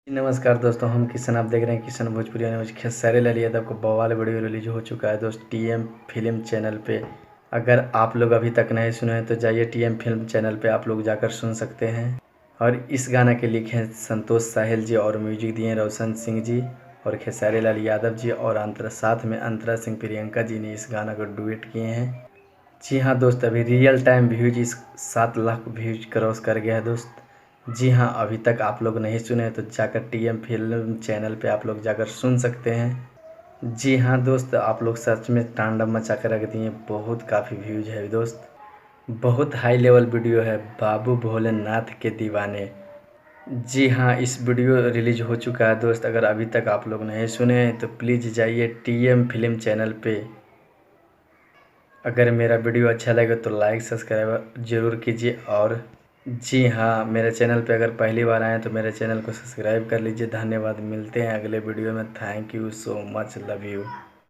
नमस्कार दोस्तों, हम किशन। आप देख रहे हैं किशन भोजपुरी न्यूज। खेसारी लाल यादव को बवाल वीडियो रिलीज हो चुका है दोस्त टीएम फिल्म चैनल पे। अगर आप लोग अभी तक नहीं सुने हैं तो जाइए टीएम फिल्म चैनल पे, आप लोग जाकर सुन सकते हैं। और इस गाना के लिखे हैं संतोष साहिल जी और म्यूजिक दिए रोशन सिंह जी और खेसारी लाल यादव जी और साथ में अंतरा सिंह प्रियंका जी ने इस गाना को डुएट किए हैं। जी हाँ दोस्त, अभी रियल टाइम व्यूज इस 7 लाख व्यूज क्रॉस कर गया है दोस्त। जी हाँ, अभी तक आप लोग नहीं सुने तो जाकर टीएम फिल्म चैनल पे आप लोग जाकर सुन सकते हैं। जी हाँ दोस्त, आप लोग सच में तांडव मचा कर रख दिए। बहुत काफ़ी व्यूज है दोस्त, बहुत हाई लेवल वीडियो है। बाबू भोलेनाथ के दीवाने। जी हाँ, इस वीडियो रिलीज हो चुका है दोस्त। अगर अभी तक आप लोग नहीं सुने हैं तो प्लीज़ जाइए टीएम फिल्म चैनल पे। अगर मेरा वीडियो अच्छा लगे तो लाइक सब्सक्राइब ज़रूर कीजिए। और जी हाँ, मेरे चैनल पे अगर पहली बार आए तो मेरे चैनल को सब्सक्राइब कर लीजिए। धन्यवाद, मिलते हैं अगले वीडियो में। Thank you so much, love you.